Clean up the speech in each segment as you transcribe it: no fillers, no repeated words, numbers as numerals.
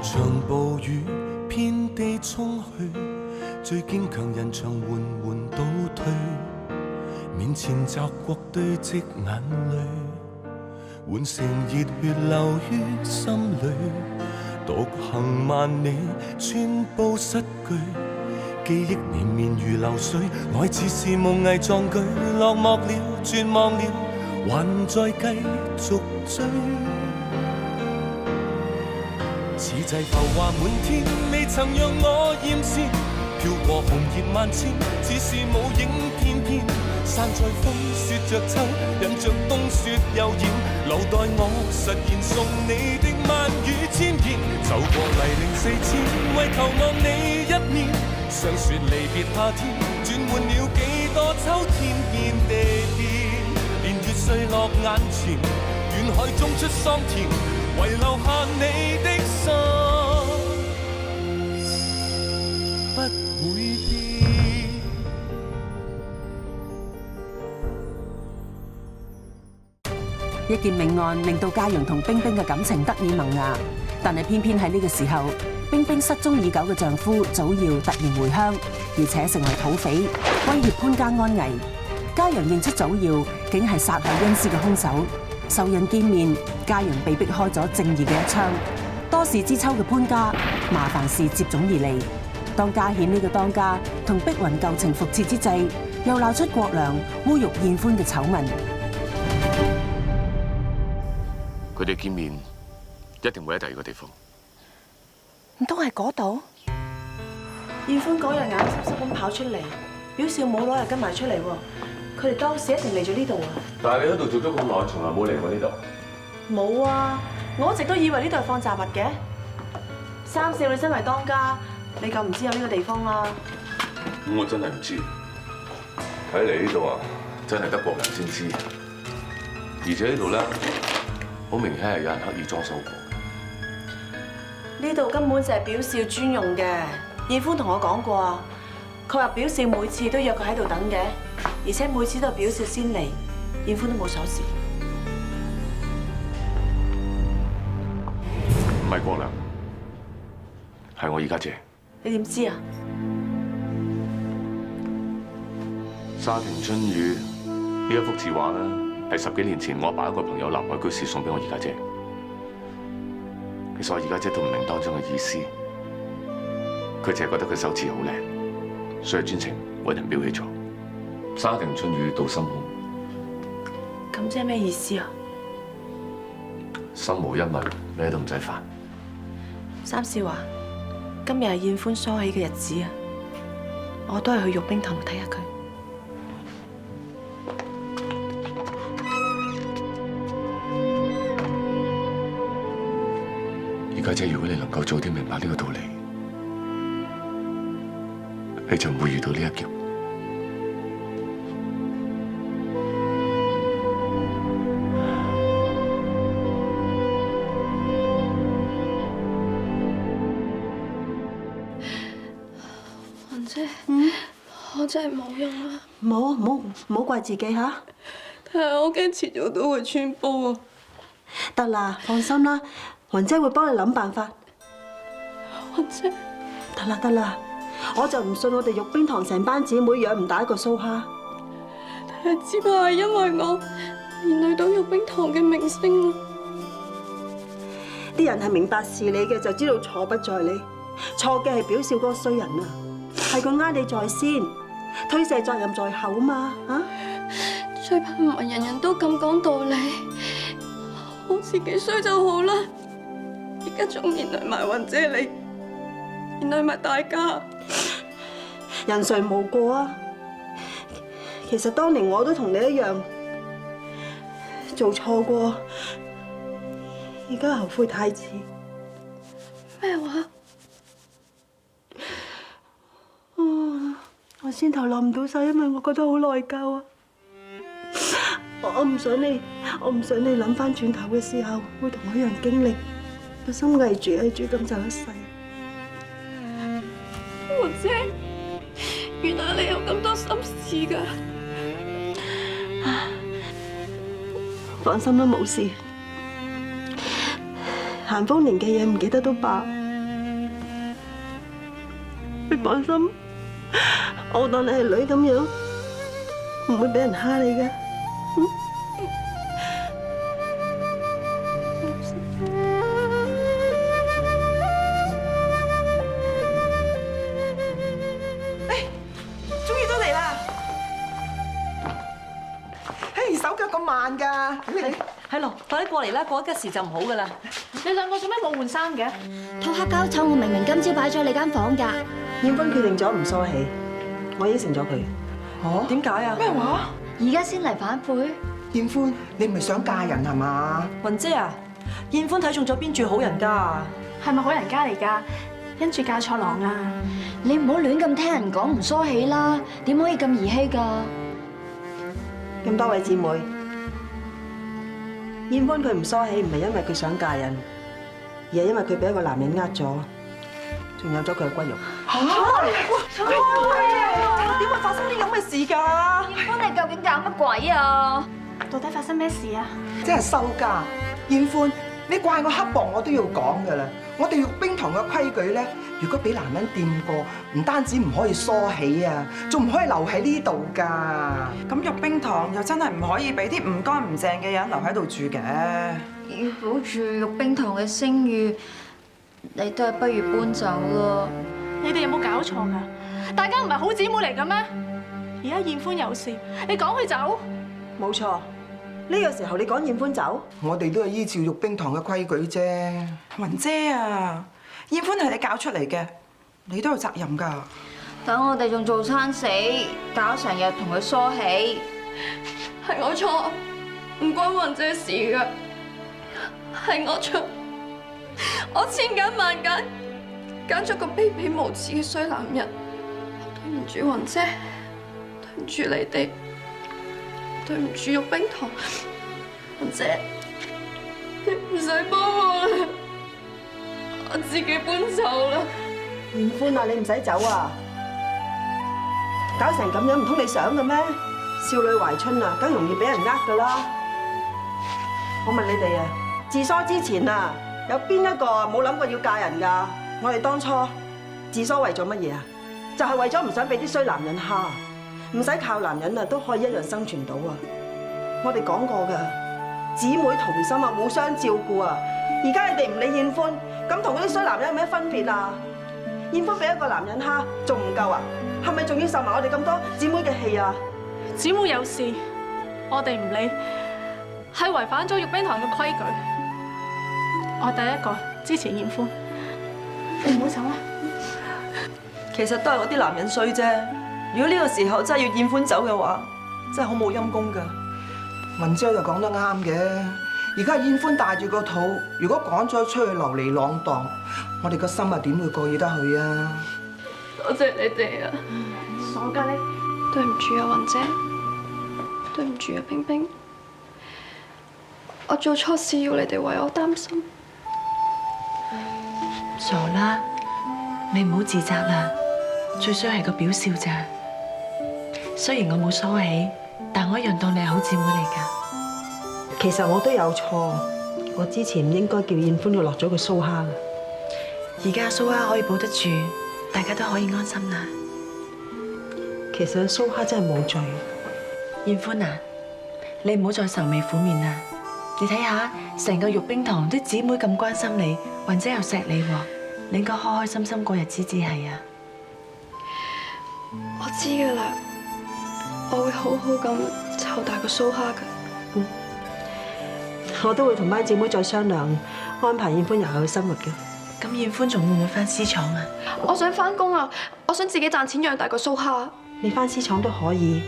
場暴雨遍地衝去，最堅強人牆緩緩倒退，面前澤國堆積眼淚，換成熱血流於心裏，獨行萬里寸步失據，記憶綿綿如流水，愛似是夢偽壯舉，落寞了絕望了，還在繼續追。此際浮華滿天，未曾讓我艷羨，飄過紅葉萬千，只是舞影翩翩。散在風，說着秋，引着冬雪又染，留待我實現送你的萬語千言。走過泥濘四千，為求望你一面，想說離別夏天，轉換了幾多秋天變地變，年月碎落眼前，遠海中出桑田，遺留下你的心不會變。一件命案令到嘉陽同冰冰嘅感情得以萌芽，但係偏偏喺呢個時候，冰冰失蹤已久嘅丈夫祖堯突然回鄉，而且成為土匪，威脅潘家安危。嘉陽認出祖堯竟係殺害恩師嘅兇手，仇人見面，嘉陽被逼開咗正義嘅一槍。多事之秋嘅潘家，麻煩事接踵而嚟。當嘉顯呢個當家同碧雲舊情復熾之際，又鬧出郭良侮辱燕歡嘅醜聞。佢哋見面一定會喺第二個地方，唔通係嗰度？燕歡嗰日眼濕濕咁跑出嚟，表示冇攞日跟埋出嚟喎。佢哋當時一定嚟咗呢度啊！但係你喺度做咗咁耐，從來冇嚟過呢度。冇啊！我一直都以為呢度係放雜物嘅。三少，你身為當家，你夠唔知有呢個地方啦？咁我真係唔知，睇嚟呢度啊，真係得郭良先知。而且呢度咧，好明顯係有人刻意裝修過。呢度根本就係表少專用嘅。燕歡同我講過啊，佢話表少每次都約佢喺度等嘅，而且每次都係表少先嚟，燕歡都冇鎖匙。唔係郭良，係我二家姐。你點知啊？沙田春雨呢一幅字畫咧，係10幾年前我阿爸一個朋友南海居士送俾我二家姐。其實我二家姐都唔明當中嘅意思，佢淨係覺得佢手字好靚，所以專程揾人標起咗沙田春雨到心空。咁即係咩意思啊？心無一物，咩都唔使煩。三少啊，今日係燕歡梳起嘅日子啊，我都係去玉冰堂度睇下佢。二家姐，如果你能夠早啲明白呢個道理，你就唔會遇到呢一劫。雲姐，我真係冇用啦。唔好怪自己嚇。但係我驚遲早都會穿煲啊。得啦，放心啦，雲姐會幫你諗辦法。雲姐，得啦，我就唔信我哋玉冰堂成班姊妹養唔大一個蘇蝦。但係只不過係因為我連累到玉冰堂嘅名聲啊。啲人係明白事理嘅，就知道錯不在你，錯嘅係表少嗰個衰人啊，係佢呃你在先，推卸責任在後啊嘛嚇。最怕唔係人人都咁講道理，我自己衰就好啦。而家仲連累埋雲姐你，連累埋大家。人誰無過啊？其實當年我都同你一樣做錯過，而家後悔太遲。咩話？我先頭諗唔到晒，因為我覺得好內疚啊！我唔想你諗翻轉頭嘅時候會同我一樣經歷，個心翳住咁就一世。雲姐，原來你有咁多心事㗎。放心啦，冇事。咸豐年嘅嘢唔記得都罷。放心，我當你係女咁樣，唔會俾人蝦你嘅。終於都嚟啦！嘿，手腳咁慢㗎，係咯，快啲過嚟啦，過一時就唔好噶啦。你兩個做咩冇換衫嘅？套黑膠醜，我明明今朝擺咗你間房㗎。燕芬決定咗唔梳起，我應承咗佢。嚇？點解啊？咩話？而家先嚟反悔？燕歡，你唔係想嫁人係嘛？雲姐啊，燕歡睇中咗邊住好人家啊？係咪好人家嚟㗎？因住嫁錯郎啊！你唔好亂咁聽人講唔梳起啦，點可以咁兒戲㗎？咁多位姊妹，燕歡佢唔梳起，唔係因為佢想嫁人，而係因為佢俾一個男人呃咗，仲有咗佢嘅骨肉。點會發生啲咁嘅事㗎？燕歡，你究竟搞乜鬼啊？到底發生咩事啊？真係收家！燕歡，你怪我刻薄，我都要講㗎啦。我哋玉冰堂嘅規矩咧，如果俾男人掂過，唔單止唔可以梳起啊，仲唔可以留喺呢度㗎。咁玉冰堂又真係唔可以俾啲唔乾唔淨嘅人留喺度住嘅。要保住玉冰堂嘅聲譽，你都係不如搬走咯。你哋有冇搞錯㗎？大家唔係好姊妹嚟嘅咩？而家燕歡有事，你趕佢走？冇錯，呢個時候你趕燕歡走，我哋都係依照玉冰堂嘅規矩啫。雲姐啊，燕歡係你搞出嚟嘅，你都有責任㗎。等我哋仲做餐死，搞成日同佢梳起，係我錯，唔關雲姐事㗎，係我錯，我千揀萬揀，揀咗個卑鄙無恥嘅衰男人。對唔住雲姐，對唔住你哋，對唔住玉冰堂，雲姐，你唔使幫我啦，我自己搬走啦。燕歡啊，你唔使走啊！搞成咁樣唔通你想嘅咩？少女懷春啊，梗容易俾人呃噶啦！我問你哋啊，自梳之前啊，有邊一個冇諗過要嫁人㗎？我哋當初自梳為咗乜嘢啊？就係為咗唔想俾啲衰男人蝦，唔使靠男人啊都可以一樣生存到啊！我哋講過㗎，姊妹同心啊，互相照顧啊！而家你哋唔理燕歡，咁同嗰啲衰男人有咩分別啊？燕歡俾一個男人蝦仲唔夠啊？係咪仲要受埋我哋咁多姊妹嘅氣啊？姊妹有事，我哋唔理，係違反咗玉冰堂嘅規矩。我第一個支持燕歡，你唔好走啊！其實都係我啲男人衰啫。如果呢個時候真係要燕歡走嘅話，真係好冇陰功㗎。雲姐就講得啱嘅。而家燕歡帶住個肚，如果趕咗出去流離浪蕩，我哋個心啊點會過意得去啊？多謝你哋啊！傻㗎你！對唔住啊，雲姐，對唔住啊，冰冰，我做錯事要你哋為我擔心。傻啦，你唔好自責啦，最衰係個表笑咋。雖然我冇梳起，但我一樣當你係好姊妹嚟㗎。其實我都有錯，我之前唔應該叫燕歡佢落咗個蘇蝦嘅。而家蘇蝦可以保得住，大家都可以安心啦。其實蘇蝦真係冇罪。燕歡啊，你唔好再愁眉苦面啦。你睇下，成個玉冰堂啲姊妹咁關心你，雲姐又錫你喎，你應該開開心心過日子至係啊。我知㗎啦，我會好好咁湊大個蘇蝦㗎。我都會同班姊妹再商量，安排燕歡日後嘅生活嘅。咁燕歡仲會唔會返絲廠啊？我想返工啊！我想自己賺錢養大個蘇蝦。你返絲廠都可以，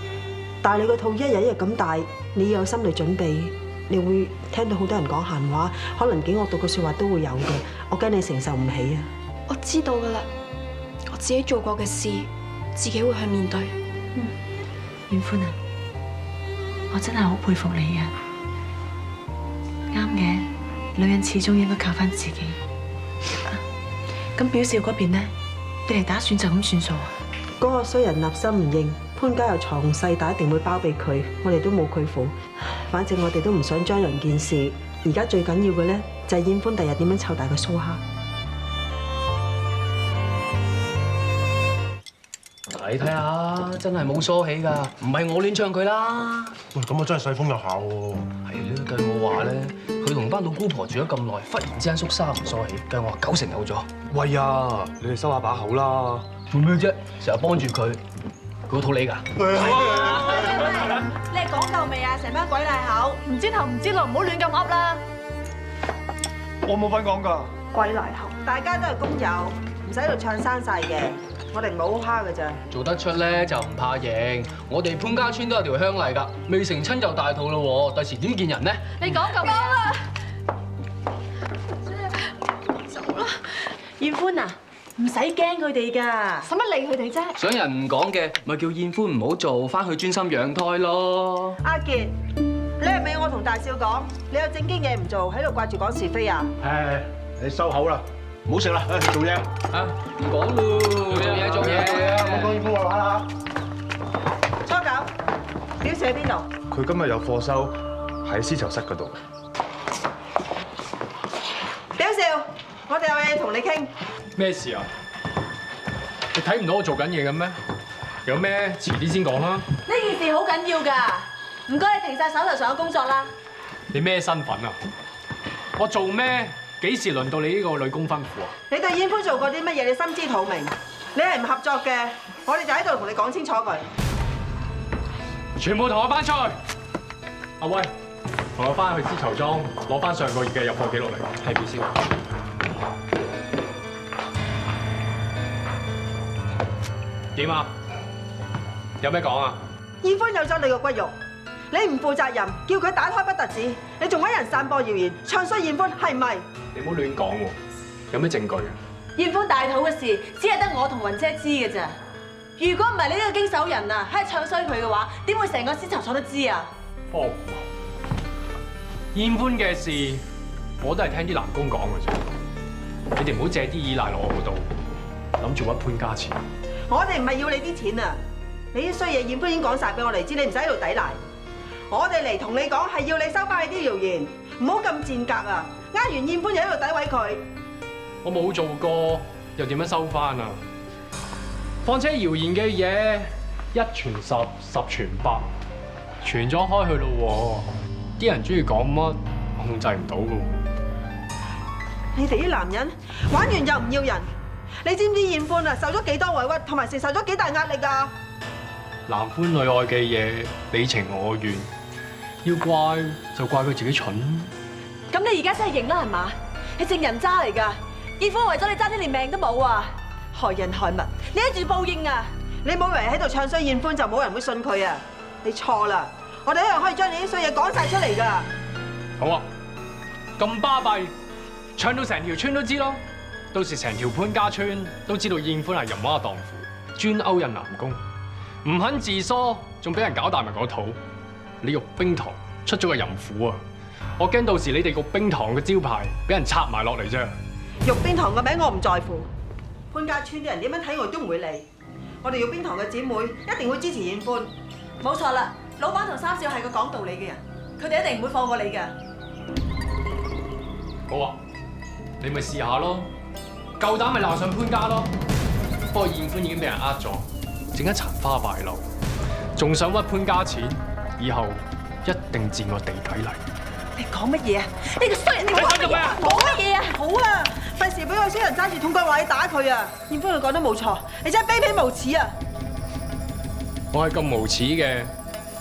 但係你個肚一日一日咁大，你要有心理準備，你會聽到好多人講閒話，可能幾惡毒嘅説話都會有嘅。我驚你承受唔起啊！我知道㗎啦，我自己做過嘅事，自己會去面對。燕歡啊，我真係好佩服你啊！啱嘅，女人始終應該靠翻自己。咁表少嗰邊呢？你哋打算就咁算數啊？嗰個衰人立心唔認，潘家又藏細打，一定會包庇佢。我哋都冇佢符，反正我哋都唔想張揚件事。而家最緊要嘅咧，就係燕歡第日點樣湊大個蘇蝦。你睇下，真係冇梳起㗎，唔係我亂唱佢啦。喂，咁我真係世風日下喎。係咧，計我話咧，佢同班老姑婆住咗咁耐，忽然之間縮沙唔梳起，計我話90有咗。喂呀，你哋收下把口啦。做咩啫？成日幫住佢，佢好肚你㗎。你係講夠未啊？成班鬼賴口，唔知頭唔知路，唔好亂咁噏啦！我冇份講㗎。鬼賴口，大家都係工友，唔使喺度唱生晒嘅，我哋唔好蝦㗎咋。做得出咧就唔怕贏，我哋潘家村都有條鄉例㗎，未成親就大肚咯喎，第時點見人呢？你講夠啦！走啦！燕歡啊，唔使驚佢哋㗎，使乜理佢哋啫？想人唔講嘅，咪叫燕歡唔好做，翻去專心養胎咯。阿傑，你係咪要我同大少講？你有正經嘢唔做，喺度掛住講是非啊？誒，你收口啦，唔好食啦，做嘢。啊，唔講咯，做嘢。唔好講燕歡話話啦。初九，表姐喺邊度？佢今日有課收喺絲綢室嗰度。表少，我哋有嘢同你傾。咩事啊？你睇唔到我做緊嘢嘅咩？有咩遲啲先講啦。呢件事好緊要㗎，唔該你停晒手頭上嘅工作啦。你咩身份啊？我做咩？幾時輪到你呢個女工吩咐啊？你對燕歡做過啲乜嘢？你心知肚明。你係唔合作嘅，我哋就喺度同你講清楚佢。全部同我翻出去！阿威，同我翻去絲綢莊攞翻上個月嘅入貨記錄嚟。係表先。點啊？有咩講啊？燕歡有咗你個骨肉，你唔負責任，叫佢打胎不特止，你仲揾人散播謠言，唱衰燕歡係咪？你唔好亂講喎，有咩證據啊？燕歡大肚嘅事，只係得我同雲姐知嘅咋。如果唔係你呢個經手人啊，喺度唱衰佢嘅話，點會成個絲綢廠都知啊？哦，燕歡嘅事，我都係聽啲男工講嘅啫。你哋唔好借啲依賴落我度，諗住屈潘家錢。我哋唔係要你啲錢啊！你啲衰嘢燕歡已經講晒俾我哋知，你唔使喺度抵賴。我哋嚟同你講係要你收翻你啲謠言，唔好咁賤格啊！呃完燕歡又喺度詆毀佢。我冇做過，又點樣收翻啊？況且謠言嘅嘢一傳十，十傳百，傳咗開去咯喎！啲人中意講乜，我控制唔到噶。你哋啲男人玩完又唔要人，你知唔知燕歡啊受咗幾多委屈，同埋承受咗幾大壓力㗎？男歡女愛嘅嘢，你情我願，要怪就怪佢自己蠢。咁你而家真係認啦係嘛？你正人渣嚟㗎！燕歡為咗你爭啲連命都冇啊！害人害物，你一住報應啊！你冇以為喺度唱衰燕歡就冇人會信佢啊！你錯啦！我哋一樣可以將你啲衰嘢講晒出嚟㗎。好啊，咁巴閉，唱到成條村都知咯。到時成條潘家村都知道燕歡係淫娃蕩婦，專勾引男工，唔肯自梳，仲俾人搞大埋個肚。你玉冰堂出咗個淫婦啊！我驚到時你哋玉冰堂嘅招牌俾人拆埋落嚟啫。玉冰堂個名我唔在乎，潘家村啲人點樣睇我都唔會理。我哋玉冰堂嘅姊妹一定會支持燕歡。冇錯啦，老闆同三少係個講道理嘅人，佢哋一定唔會放過你㗎。好啊，你咪試下咯，夠膽咪鬧上潘家咯。不過燕歡已經俾人呃咗，整一殘花敗柳，仲想屈潘家錢，以後一定佔我地底嚟。你講乜嘢啊？呢個衰人！你講乜嘢啊？講乜嘢啊？好啊，費事俾個衰人揸住痛腳話你打佢啊！燕歡佢講得冇錯，你真係卑鄙無恥啊！我係咁無恥嘅，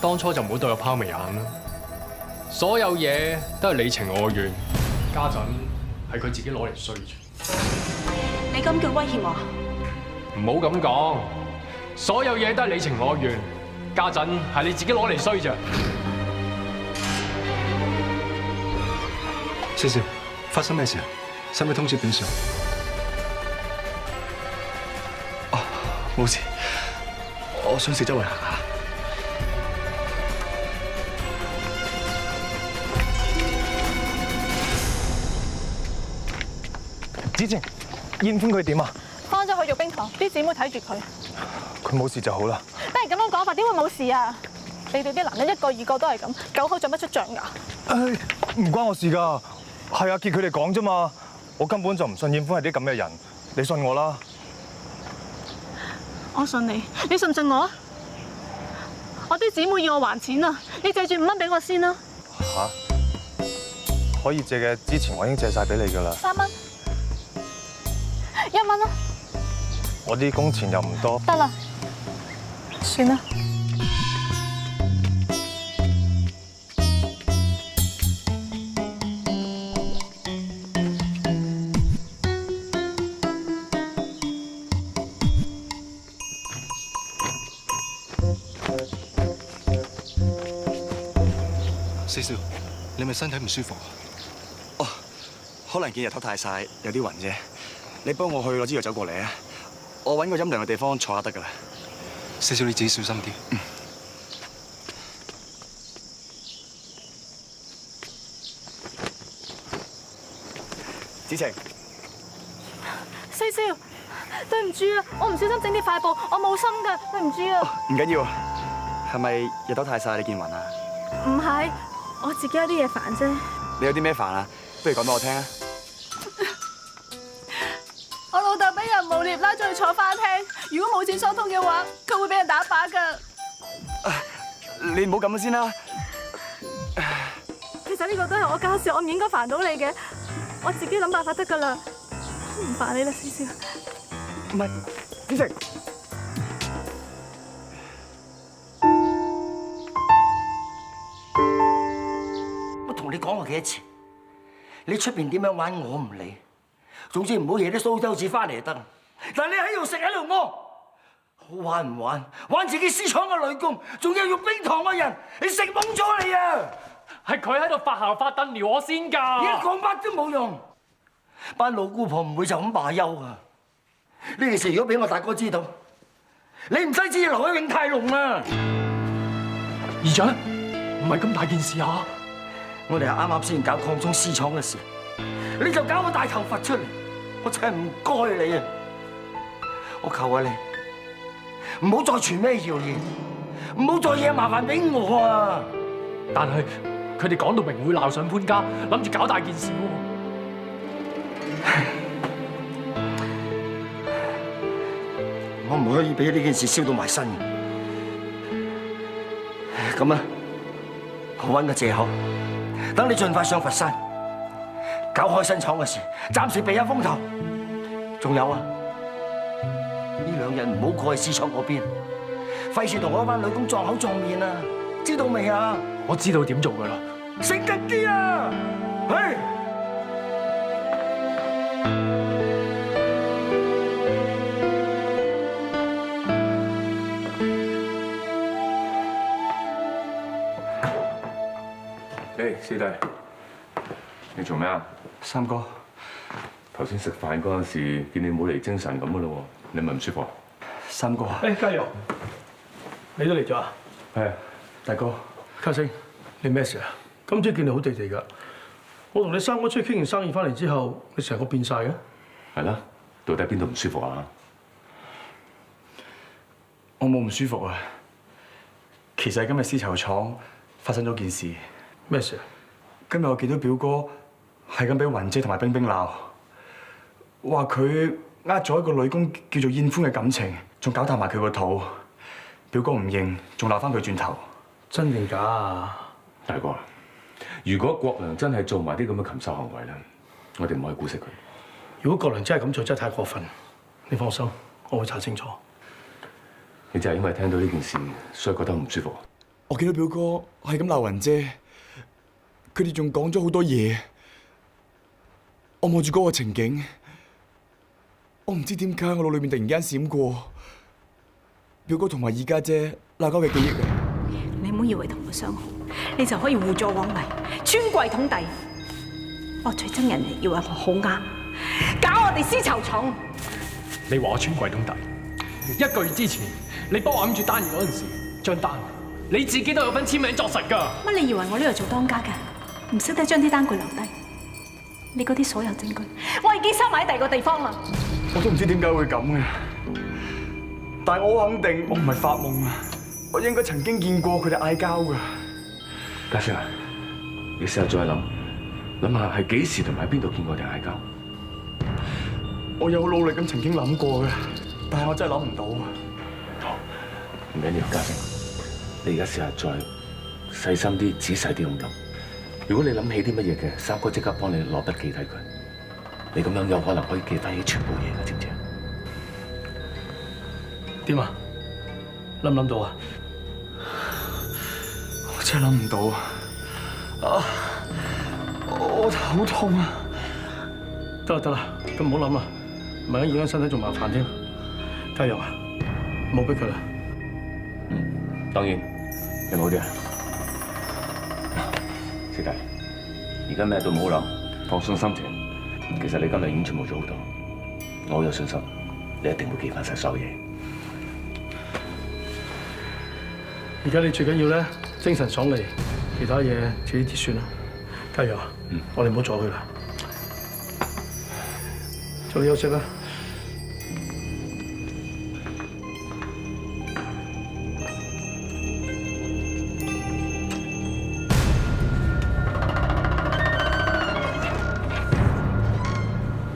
當初就唔好對我拋眉眼啦。所有嘢都係你情我願，家陣係佢自己攞嚟衰啫。你咁叫威脅我？唔好咁講，所有嘢都係你情我願，家陣係你自己攞嚟衰啫。少少，發生咩事啊？使唔使通知表少？哦，冇事，我想四周圍行下。子晴，燕歡佢點啊？翻咗去玉冰堂，啲姊妹睇住佢。佢冇事就好啦。但係咁樣講法，點會冇事啊？你哋啲男人一個二個都係咁，狗口長不出象牙。唉，唔關我事㗎，係阿傑佢哋講啫嘛。我根本就唔信燕歡係啲咁嘅人，你信我啦。我信你，你信唔信我？我啲姊妹要我還錢啊！你借住5蚊俾我先啦。嚇？可以借嘅之前我已經借晒俾你㗎啦。3蚊，1蚊啦。我啲工錢又唔多。得啦，算啦。四少，你咪身體唔舒服？哦，可能見日頭太曬，有啲暈啫。你幫我去攞支藥走過嚟啊！我揾個陰涼嘅地方坐下得㗎啦。四少，你自己小心啲。子晴，四少，對唔住啊，我唔小心整啲塊布，我冇心㗎，對唔住啊。唔緊要，係咪日頭太曬你見暈啊？唔係，我自己有啲嘢煩啫。你有啲咩煩啊？不如講俾我聽啊！我老豆俾人誣衊拉咗去坐花廳，如果冇錢疏通嘅話，佢會俾人打靶㗎。你唔好咁先啦。其實呢個都係我家事，我唔應該煩到你嘅，我自己諗辦法得㗎啦，唔煩你啦，思思。唔係，子晴。我同你講過幾多次，你出邊點樣玩我唔理，總之唔好惹啲蘇州紙翻嚟就得。但係你喺度食喺度屙，玩唔玩？玩自己私廠嘅女工，仲有玉冰堂嘅人，你食懵咗你啊！係佢喺度發姣發燉撩我先㗎。而家講乜都冇用，班老姑婆唔會就咁罷休啊！呢件事如果俾我大哥知道，你唔使旨意留喺永泰隆啊！姨丈，唔係咁大件事啊！我哋係啱啱先搞擴充絲廠嘅事，你就搞個大頭佛出嚟，我真係唔該你啊！我求下你，唔好再傳咩謠言，唔好再惹麻煩俾我啊！但係佢哋講到明會鬧上潘家，諗住搞大件事喎。我唔可以俾呢件事燒到埋身。咁啊，我揾個藉口，等你盡快上佛山，搞開新廠嘅事，暫時避下風頭。仲有啊，呢2日唔好過去絲廠嗰邊，費事同嗰班女工撞口撞面啊！知道未啊？我知道點做㗎啦。醒緊啲啊！嘿！師弟，你做咩啊？三哥，頭先食飯嗰陣時，見你冇嚟精神咁嘅咯喎，你咪唔舒服啊？三哥，嘉佑，你都嚟咗啊？係啊，大哥，嘉星，你咩事啊？今朝見你好地地㗎，我同你三哥出去傾完生意翻嚟之後，你成個變晒嘅。係啦，到底邊度唔舒服啊？我冇唔舒服啊。其實今日絲綢廠發生咗件事。咩事啊？今日我見到表哥係咁俾雲姐同埋冰冰鬧，話佢呃咗一個女工叫做燕歡嘅感情，仲搞大埋佢個肚。表哥唔認，仲鬧翻佢轉頭。真定假啊？大哥，如果國良真係做埋啲咁嘅禽獸行為咧，我哋唔可以姑息佢。如果國良真係咁做，真係太過分。你放心，我會查清楚。你就係因為聽到呢件事，所以覺得唔舒服。我見到表哥係咁鬧雲姐。佢哋仲講咗好多嘢，我望住嗰個情景，我唔知點解我腦裏面突然間閃過表哥同埋二家姐鬧交嘅記憶嘅。你唔好以為同佢相好，你就可以互助往嚟，尊貴統帝。我最憎人哋以為我好啱，搞我哋絲綢廠。你話我尊貴統帝？1個月之前，你幫我揞住單嘢嗰陣時，張單你自己都有份簽名作實㗎。乜你以為我呢度做當家嘅？唔識得將啲單據留低，你嗰啲所有證據，我已經收埋喺第二個地方啦。我都唔知點解會咁嘅，但係我肯定我唔係發夢啊！我應該曾經見過佢哋嗌交㗎。家星啊，你試下再諗下係幾時同埋喺邊度見過佢哋嗌交？我有努力咁曾經諗過嘅，但係我真係諗唔到。唔緊要，嘉升，你而家試下再細心啲、仔細啲咁諗。如果你諗起啲乜嘢嘅，三哥即刻幫你攞筆記低佢。你咁樣有可能可以記翻起全部嘢嘅，知唔知啊？點啊？諗唔諗到啊？我真係諗唔到啊！我頭好痛啊！得啦得啦，咁唔好諗啦，唔係影響身體仲麻煩添。加油啊！唔好逼佢啦。當然，你冇啲啊，師弟，而家咩都唔好諗，放鬆心情。其實你今日已經全部做好到，我好有信心，你一定會記翻晒所有嘢。而家你最緊要咧，精神爽利，其他嘢自己結算啦。加油啊！我哋唔好阻佢啦，早啲休息啦。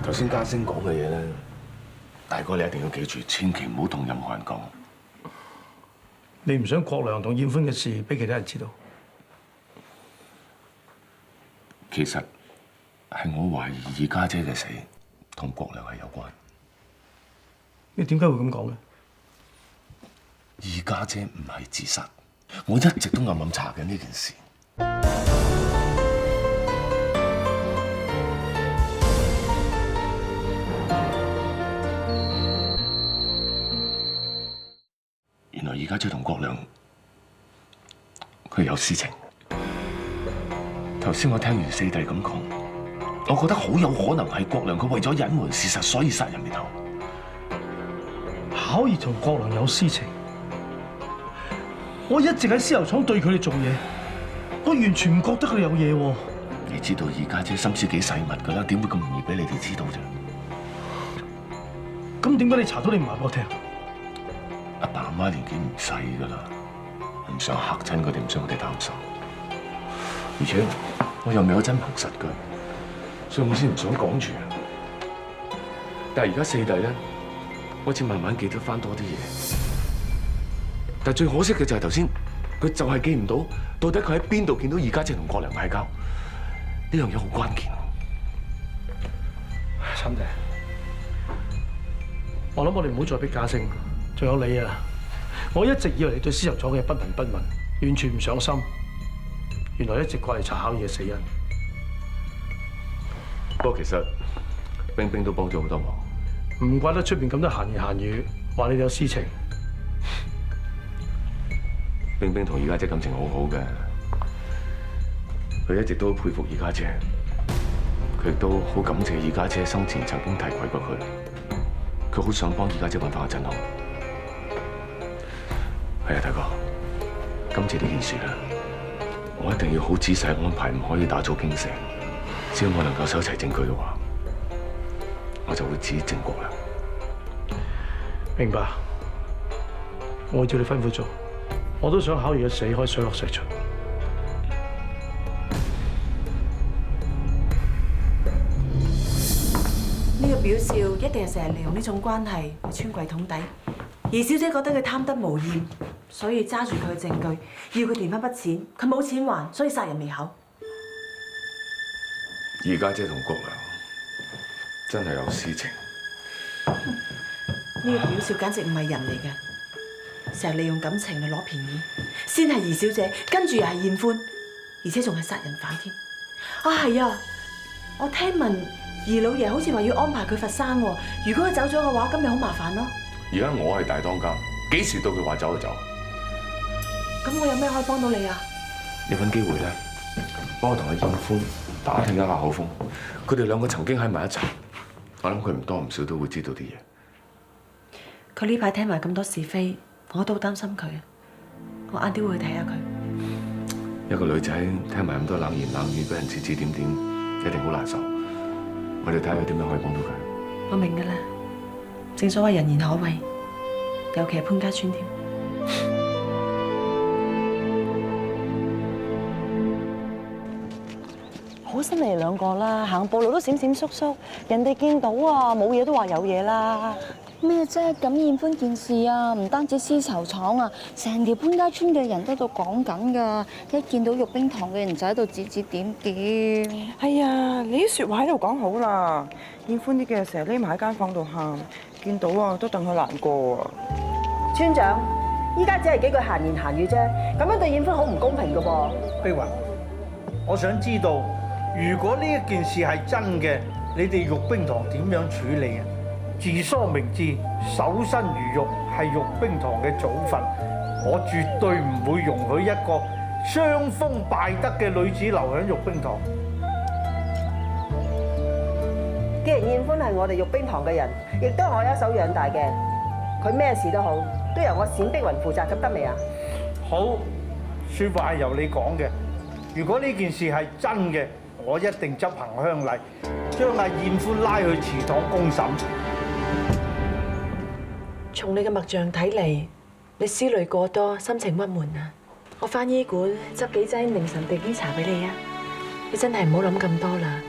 頭先嘉升講嘅嘢咧，大哥你一定要記住，千祈唔好同任何人講。你唔想國良同燕歡嘅事俾其他人知道？其實係我懷疑二家姐嘅死同國良係有關。你點解會咁講嘅？二家姐唔係自殺，我一直都暗暗查緊呢件事。原來二家姐同國良佢有私情。頭先我聽完四弟咁講，我覺得好有可能係國良佢為咗隱瞞事實，所以殺人滅口。巧兒同國良有私情，我一直喺絲油廠對佢哋做嘢，我完全唔覺得佢哋有嘢喎。你知道二家姐心思幾細密㗎啦，點會咁容易俾你哋知道啫？咁點解你查到你唔話俾我聽？阿爸阿媽年紀唔細㗎啦，唔想嚇親佢哋，唔想佢哋擔心。而且我又未有真憑實據，所以我先唔想講住。但係而家四弟咧，開始慢慢記得翻多啲嘢。但係最可惜嘅就係頭先，佢就係記唔到到底佢喺邊度見到二家姐同國良嗌交。呢樣嘢好關鍵。三弟，我諗我哋唔好再逼嘉升。仲有你啊！我一直以為你對絲油廠嘅不聞不問，完全唔上心。原來一直過嚟查巧兒嘅死因。不過其實冰冰都幫咗好多忙。唔怪得出邊咁多閒言閒語，話你哋有私情。冰冰同二家姐感情好好嘅，佢一直都好佩服二家姐，佢亦都好感謝二家姐生前曾經提攜過佢，佢好想幫二家姐揾翻個真好。係啊，大哥，今次呢件事咧，我一定要好仔細安排，唔可以打草驚蛇。只要我能夠收齊證據嘅話，我就會指證國良。明白，我會照你吩咐做。我都想巧兒嘅死可以水落石出。呢個表少一定係成日利用呢種關係去穿櫃桶底。二小姐覺得佢貪得無厭，所以揸住佢嘅證據，要佢填翻筆錢。佢冇錢還，所以殺人滅口。二家姐同國良真係有私情。呢個表少簡直唔係人嚟嘅，成日利用感情嚟攞便宜。先係二小姐，跟住又係燕歡，而且仲係殺人犯添。啊係啊，我聽聞二老爺好似話要安排佢佛山喎。如果佢走咗嘅話，咁咪好麻煩咯。而家我係大當家，幾時到佢話走就走？咁我有咩可以幫到你啊？你揾機會咧，幫我同阿燕歡打聽一下口風。佢哋兩個曾經喺埋一齊，我諗佢唔多唔少都會知道啲嘢。佢呢排聽埋咁多是非，我都好擔心佢。我晏啲會去睇下佢。一個女仔聽埋咁多冷言冷語，俾人指指點點，一定好難受。我哋睇下點樣可以幫到佢。我明㗎啦，正所謂人言可畏，尤其係潘家村添。好心你哋兩個啦，行步路都閃閃縮縮，人哋見到啊冇嘢都話有嘢啦。咩啫？咁燕歡件事啊，唔單止絲綢廠啊，成條潘家村嘅人都喺度講緊㗎。一見到玉冰堂嘅人就喺度指指點點。係啊，你啲説話喺度講好啦。燕歡呢幾日成日匿埋喺間房度喊，見到啊都戥佢難過啊。村長，依家只係幾句閒言閒語啫，咁樣對燕歡好唔公平㗎噃。碧雲，我想知道，如果呢一件事係真嘅，你哋玉冰堂點樣處理啊？自梳明志，守身如玉，係玉冰堂嘅祖訓。我絕對唔會容許一個傷風敗德嘅女子留喺玉冰堂。既然燕歡係我哋玉冰堂嘅人，亦都係我一手養大嘅，佢咩事都好，都由我冼碧雲負責，咁得未啊？好，説話係由你講嘅。如果呢件事係真嘅，我一定執行鄉例，將阿燕歡拉去祠堂公審。從你嘅脈象睇嚟，你思慮過多，心情鬱悶啊！我返醫館執幾劑凝神定經茶俾你啊！你真係唔好諗咁多啦。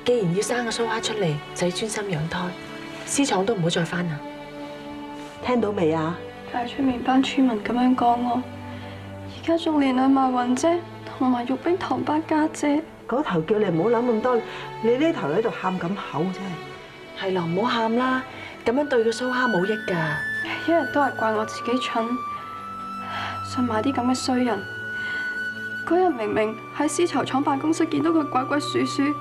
既然要生個蘇蝦出嚟，就要專心養胎，絲廠都唔好再返啦。聽到未啊？但係出面班村民咁樣講我，而家仲連累埋雲姐同埋玉冰堂班家姐。嗰頭叫你唔好諗咁多，你呢頭喺度喊咁口真係。係咯，唔好喊啦，咁樣對個蘇蝦冇益㗎。一日都係怪我自己蠢，信埋啲咁嘅衰人。嗰日明明喺絲綢廠辦公室見到佢鬼鬼祟祟，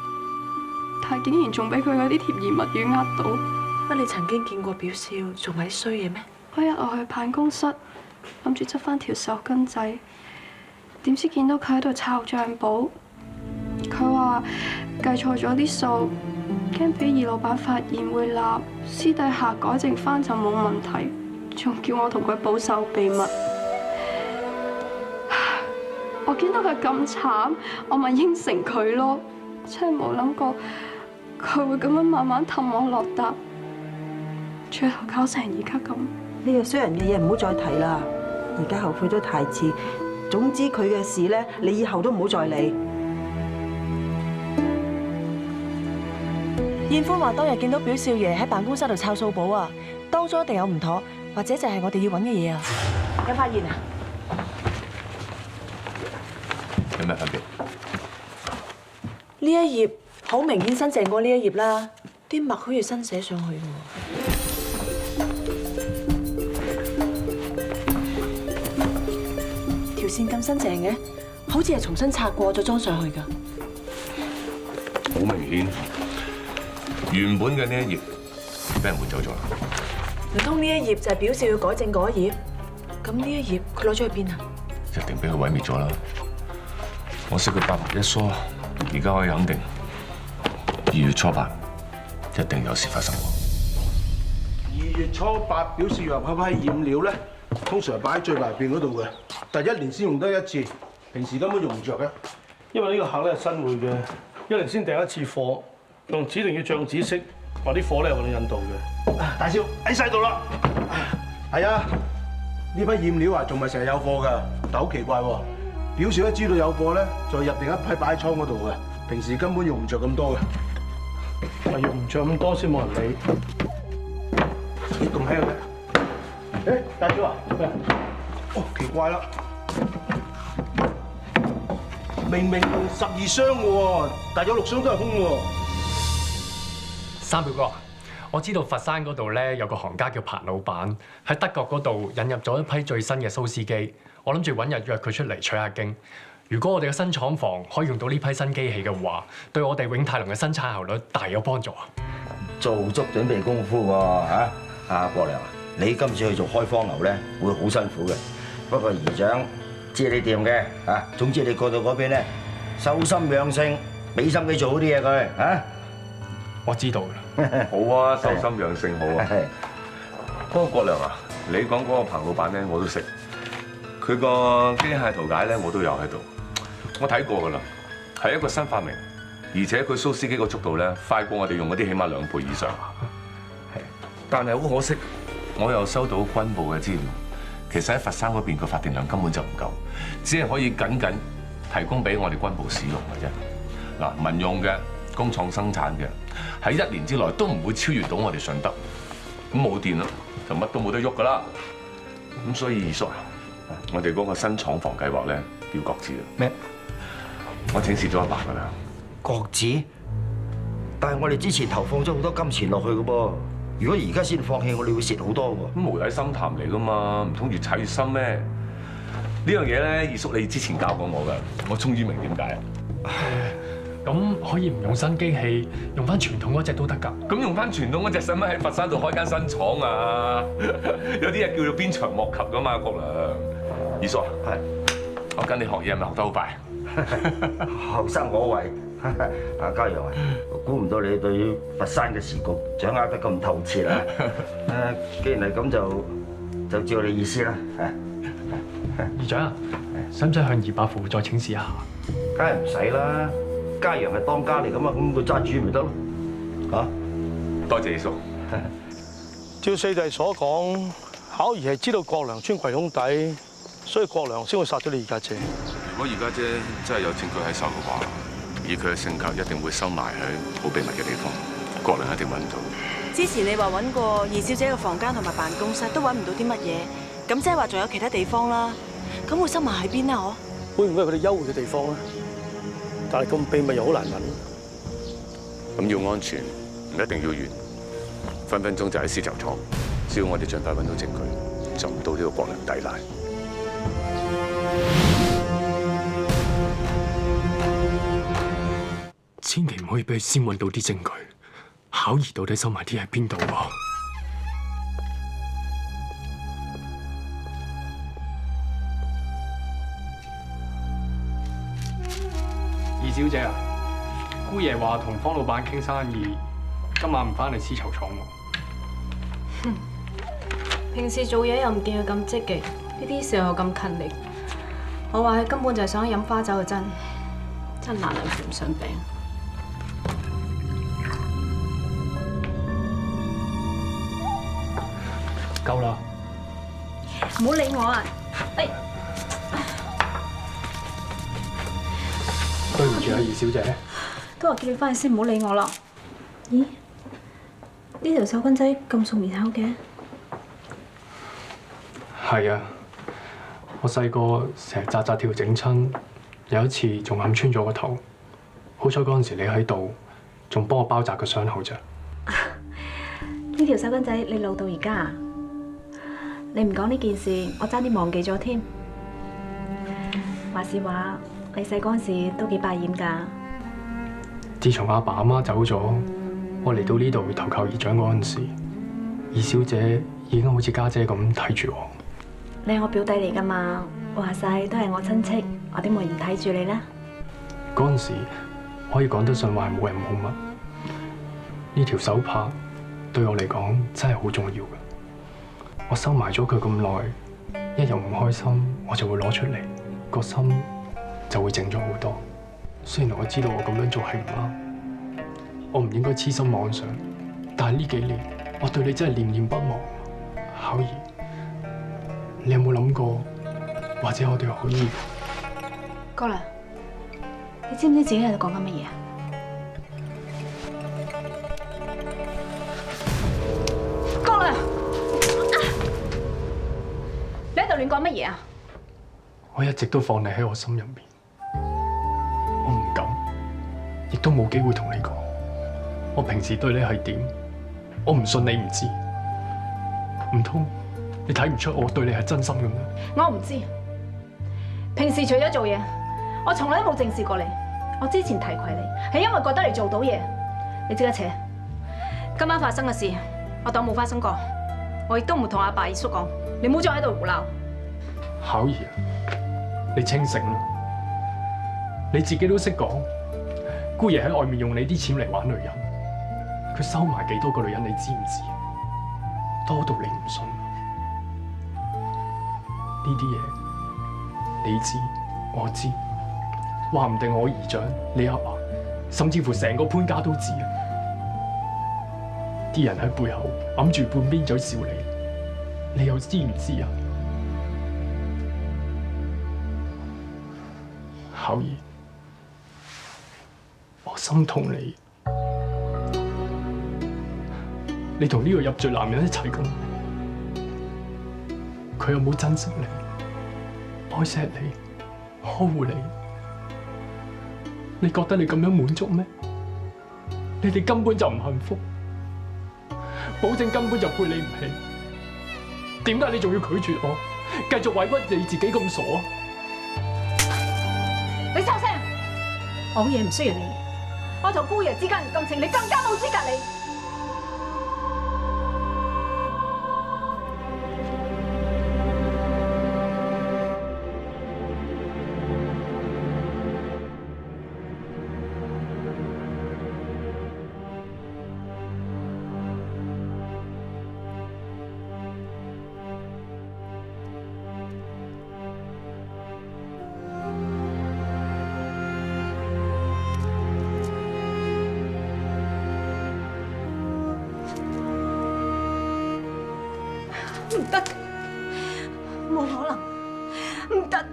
但係竟然仲俾佢嗰啲甜言蜜語呃到。乜你曾經見過表少做埋啲衰嘢咩？嗰日我去辦公室，諗住執翻條手巾仔，點知見到佢喺度抄賬簿。佢話計錯咗啲數，驚俾二老闆發現會鬧，私底下改正翻就冇問題，仲叫我同佢保守秘密。我見到佢咁慘，我咪應承佢咯，真係冇諗過佢會咁樣慢慢氹我落搭，最後搞成而家咁。呢個衰人嘅嘢唔好再提啦，而家後悔都太遲。總之佢嘅事咧，你以後都唔好再理。燕歡話當日見到表少爺喺辦公室度抄數簿啊，當中一定有唔妥，或者就係我哋要揾嘅嘢啊！有發現啊？有咩分別？呢一頁好明顯新淨過呢一頁啦，啲墨好似新寫上去嘅喎。條線咁新淨嘅，好似係重新擦過再裝上去㗎。好明顯。原本嘅呢一頁俾人換走咗啦。唔通呢一頁就係表少要改正嗰一頁？咁呢一頁佢攞咗去邊啊？一定俾佢毀滅咗啦！我識佢百密一疏，而家可以肯定2月初8一定有事發生。2月初8表示話批染料咧，通常擺喺最埋邊嗰度嘅，但係1年先用得1次，平時根本用唔着嘅。因為呢個客咧係新會嘅，1年先訂1次貨。用指定嘅醬紫色，話啲貨咧我哋印度嘅。大少喺晒度啦。係啊，呢批染料啊，仲咪成日有貨㗎，但好奇怪喎。表少一知道有貨咧，就入定一批擺喺倉嗰度嘅，平時根本用唔着咁多嘅。係用唔着咁多先冇人理。咦，咁輕嘅？誒，大少啊，哦，奇怪啦。明明12箱嘅喎，但係有6箱都係空喎。三表哥，我知道佛山嗰度咧有個行家叫彭老闆，喺德國嗰度引入咗一批最新嘅蘇絲機，我諗住揾日約佢出嚟取下經。如果我哋嘅新廠房可以用到呢批新機器嘅話，對我哋永泰龍嘅生產效率大有幫助啊！做足準備功夫喎嚇，阿國良，你今次去做開荒牛咧會好辛苦嘅，不過姨丈知你掂嘅嚇，總之你過到嗰邊咧，修心養性，俾心機做好啲嘢佢嚇。我知道啦。好啊，修心養性好啊。不過國良啊，你講嗰個彭老闆咧，我都識。佢個機械圖解咧，我都有喺度。我睇過㗎啦，係一個新發明，而且佢蘇絲機個速度咧，快過我哋用嗰啲起碼2倍以上。係，但係好可惜，我又收到軍部嘅資料，其實喺佛山嗰邊個發電量根本就唔夠，只係可以僅提供俾我哋軍部使用嘅啫。嗱，民用嘅工廠生產嘅，喺1年之內都唔會超越到我哋順德。咁冇電啦，就乜都冇得喐噶啦。咁所以二叔啊，我哋嗰個新廠房計劃咧要擱置啦。咩？我請示咗阿爸噶啦。擱置？但係我哋之前投放咗好多金錢落去嘅噃，如果而家先放棄，我哋會蝕好多喎。咁無底深潭嚟噶嘛，唔通越踩越深咩？呢樣嘢咧，二叔你之前教過我㗎，我終於明點解啊！咁可以唔用新機器，用翻傳統嗰隻都得㗎。咁用翻傳統嗰隻，使乜喺佛山度開間新廠啊？有啲嘢叫做鞭長莫及㗎嘛，國良。二叔啊，係，我跟你學嘢係咪學得好快？後生可畏，阿嘉陽啊，估唔到你對於佛山嘅時局掌握得咁透徹啊！既然係咁就照你意思啦。議長啊，使唔使向二伯父再請示一下？梗係唔使啦，嘉陽係當家嚟噶嘛，咁佢揸主咪得咯。嚇，多謝二叔。照四弟所講，巧兒係知道國良穿櫃桶底，所以國良先會殺咗你二家姐。如果二家姐真係有證據喺手嘅話，以佢嘅性格，一定會收埋喺好秘密嘅地方，國良一定揾唔到。之前你話揾過二小姐嘅房間同埋辦公室，都揾唔到啲乜嘢，咁即係話仲有其他地方啦。咁會收埋喺邊啊？會唔會係佢哋幽會嘅地方咧？但係咁秘密又好難揾。咁要安全，唔一定要遠，分分鐘就喺絲綢廠。只要我哋盡快揾到證據，就唔到呢個國良抵賴。千祈唔可以俾佢先揾到啲證據。巧兒到底收埋啲喺邊度喎？二小姐啊，姑爺話同方老闆傾生意，今晚唔翻嚟絲綢廠喎。哼，平時做嘢又唔見佢咁積極，呢啲時候又咁勤力，我話佢根本就係想飲花酒嘅真難能唔信病。夠啦！唔好理我啊！哎，對唔住啊，二小姐。都話叫你翻去先，唔好理我啦。咦？呢條手巾仔咁熟面口嘅？係啊，我細個成日扎條整親，有一次仲冚穿咗個頭。好彩嗰陣時你喺度，仲幫我包紮個傷口啫。呢條手巾仔你老到而家啊？你唔講呢件事，我差啲忘記咗添。話時話，你細嗰陣時都幾百厭㗎。自從阿爸阿媽走咗，我嚟到呢度投靠議長嗰陣時，二小姐已經好似家姐咁睇住我。你係我表弟嚟㗎嘛，話晒都係我親戚，我點會唔睇住你呢？嗰陣時可以講得上話係冇人冇物。呢條手帕對我嚟講真係好重要㗎。我收埋咗佢咁耐，一有唔開心，我就會攞出嚟，個心就會靜咗好多。雖然我知道我咁樣做係唔啱，我唔應該痴心妄想，但係呢幾年我對你真係念念不忘。巧兒，你有冇諗過，或者我哋可以？國良，你知唔知自己喺度講緊乜嘢啊？國良！你喺度亂講乜嘢啊？我一直都放你喺我心入面，我唔敢，亦都冇機會同你講。我平時對你係點，我唔信你唔知。唔通你睇唔出我對你係真心嘅咩？我唔知。平時除咗做嘢，我從來都冇正視過你。我之前提攜你，係因為覺得你做到嘢。你即刻扯。今晚發生嘅事，我當冇發生過。我亦都唔會同阿爸二叔講。你唔好再喺度胡鬧。巧兒啊，你清醒啦！你自己都識講，姑爺喺外面用你啲錢嚟玩女人，佢收埋幾多個女人，你知唔知？多到你唔信。呢啲嘢你知，我知，話唔定我姨丈、你阿爸，甚至乎成個潘家都知啊！啲人喺背後揞住半邊嘴笑你，你又知唔知啊？巧兒，我心痛你，你同呢個入贅男人一齊咁，佢有冇珍惜你、愛錫你、呵護你？你覺得你咁樣滿足咩？你哋根本就唔幸福，保證根本就配你唔起。點解你仲要拒絕我，繼續委屈你自己咁傻啊？你收聲！我好嘢唔需要你，我同姑爺之間嘅感情，你更加冇資格理。唔得，冇可能，唔得！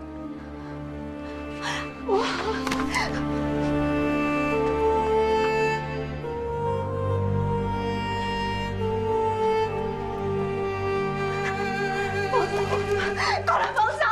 過來幫手！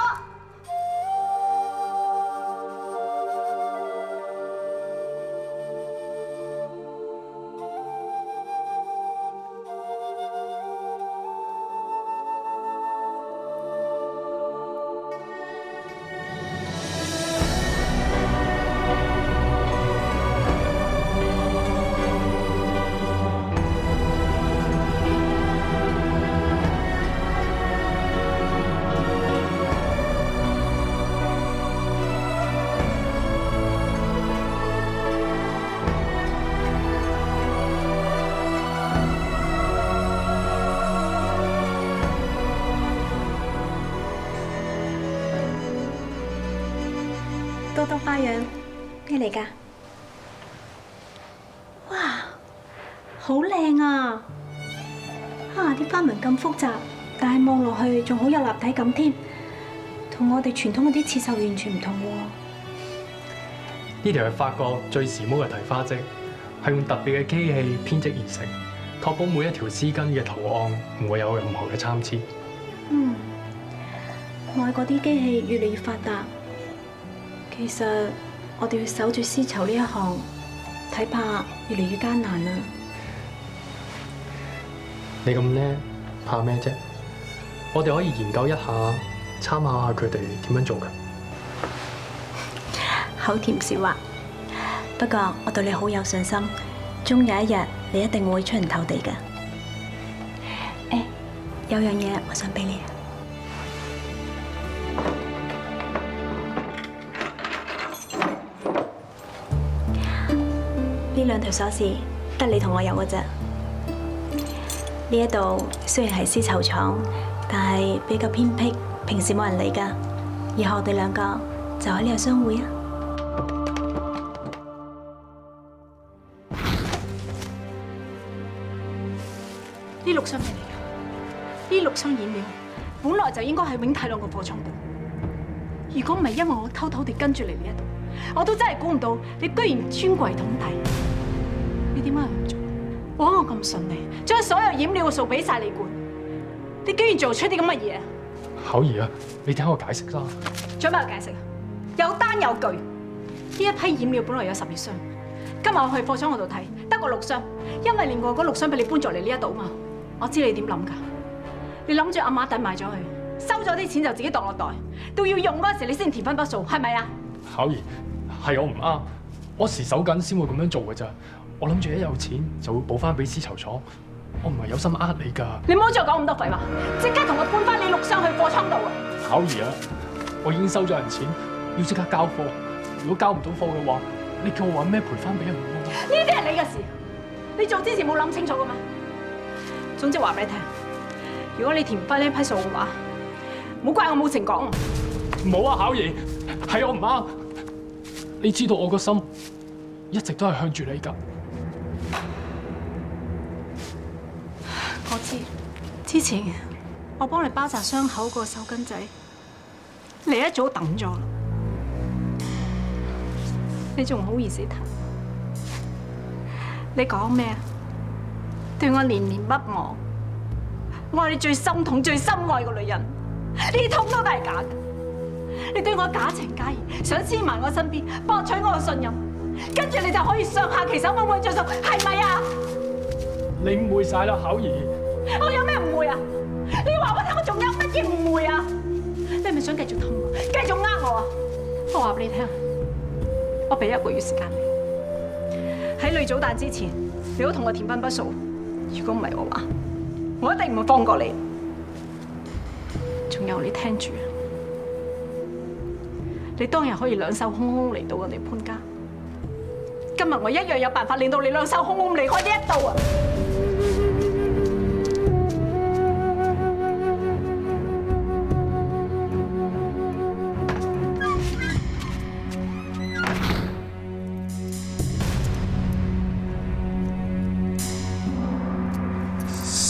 多多花樣咩嚟㗎？哇，好靚啊！啲花紋咁複雜，但係望落去仲好有立體感添，同我哋傳統嗰啲刺繡完全唔同喎。呢條係法國最時髦嘅提花織，係用特別嘅機器編織而成，確保每一條絲巾嘅圖案唔會有任何嘅參差。外國啲機器越嚟越發達。其實我哋要守住絲綢呢一行，睇怕越嚟越艱難啦。你咁叻，怕咩啫？我哋可以研究一下，參考下佢哋點樣做㗎。口甜舌滑，不過我對你好有信心，終有一日你一定會出人頭地㗎。有樣嘢我想俾你。呢兩條鎖匙得你同我有嘅啫。呢一度雖然係絲綢廠，但係比較偏僻，平時冇人嚟㗎。以後我哋兩個就喺呢度相會啊！呢6箱係你㗎，呢6箱染料本來就應該喺永泰朗個貨倉度。如果唔係因為我偷偷地跟住嚟呢一度，我都真係估唔到你居然專櫃桶底。你點解咁做？枉我咁順利，將所有染料嘅數俾晒你管，你居然做出啲咁嘅嘢！巧兒啊，你聽我解釋啦。做咩解釋啊？有單有據。呢一批染料本來有12箱，今日我去貨倉嗰度睇，得個6箱，因為另外嗰6箱俾你搬咗嚟呢一度嘛。我知你點諗㗎？你諗住阿媽等埋咗佢，收咗啲錢就自己當落袋，到要用嗰陣時你先填翻筆數，係咪啊？巧兒，係我唔啱，我時手緊先會咁樣做㗎咋。我諗住一有錢就會補翻俾絲綢廠，我唔係有心呃你㗎。你唔好再講咁多廢話，即刻同我搬翻你6箱去貨倉度啊！巧兒啊，我已經收咗人錢，要即刻交貨。如果交唔到貨嘅話，你叫我揾咩賠翻俾人啊？呢啲係你嘅事，你做之前冇諗清楚㗎嘛？總之話俾你聽，如果你填唔翻呢一批數嘅話，唔好怪我冇情講。唔好啊，巧兒，係我唔啱。你知道我個心一直都係向住你㗎。我知，之前我幫你包紮傷口個手巾仔，你一早等咗啦，你仲唔好意思睇？你講咩啊？對我念念不忘，我係你最心痛、最深愛嘅女人，呢啲通通都係假嘅。你對我假情假意，想黐埋我身邊，博取我嘅信任，跟住你就可以上下其手，冇冇着數，係咪啊？你誤會晒啦，巧兒。我有咩誤會啊？你話我聽，我仲有乜嘢誤會啊？你係咪想繼續氹我，繼續呃我啊？我話俾你聽，我俾1個月時間你，喺你早誕之前，你好同我填翻筆數。如果唔係我話，我一定唔會放過你。仲有你聽住，你當日可以兩手空空嚟到我哋潘家，今日我一樣有辦法令到你兩手空空離開呢一度啊！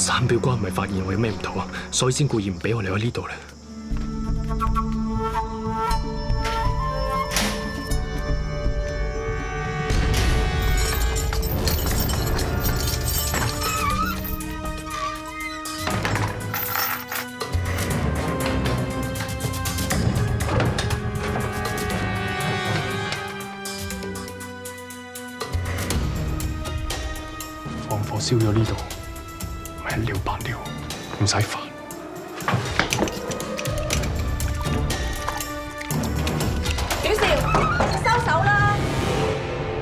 三表哥係咪發現我有咩唔妥啊？所以先故意唔俾我離開呢度咧。放火燒咗呢度。一了百了，唔使煩。表少，收手啦！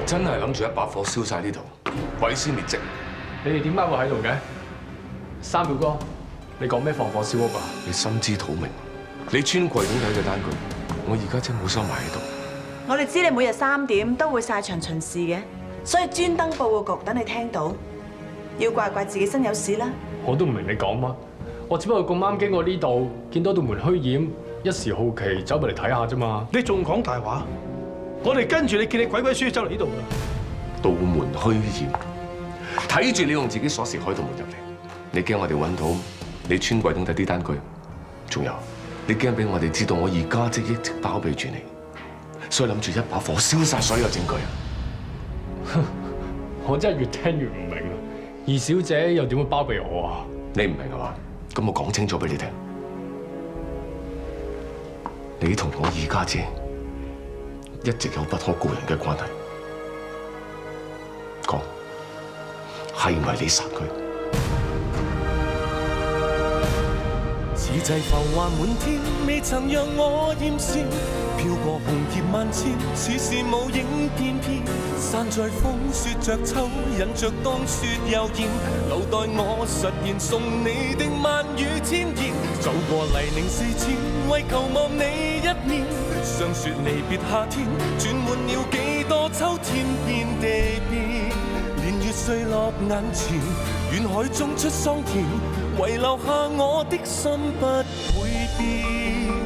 真係諗住一把火燒晒呢度，毀屍滅跡。你哋點解會喺度嘅？三表哥，你講咩放火燒屋啊？你心知肚明，你穿櫃桶底嘅單據，我而家真冇收埋喺度。我哋知你每日3點都會晒場巡視嘅，所以專登報個局，等你聽到。要怪怪自己身有事啦！我都唔明你講乜，我只不過咁啱經過呢度，見到道門虛掩，一時好奇走埋嚟睇下啫嘛。你仲講大話？我哋跟住你，見你鬼鬼祟祟走嚟呢度㗎。道門虛掩，睇住你用自己鎖匙開道門入嚟，你驚我哋揾到你穿櫃桶底啲單據，仲有你驚俾我哋知道我而家即一直包庇住你，所以諗住一把火燒晒所有證據啊！我真係越聽越唔明啊！二小姐又點會包庇我啊？你唔明係嘛？咁我講清楚俾你聽，你同我二家姐一直有不可告人嘅關係。講，係咪你殺佢？此際浮華滿天，未曾讓我艷羨。飄過紅葉萬千，似是舞影翩翩。散在風雪着秋，引着冬雪悠然。留待我實現送你的萬語千言。走過泥濘4千，為求望你一面。霜雪離別夏天，轉換了幾多秋天變地變。年月碎落眼前，遠海中出桑田，遺留下我的心不會變。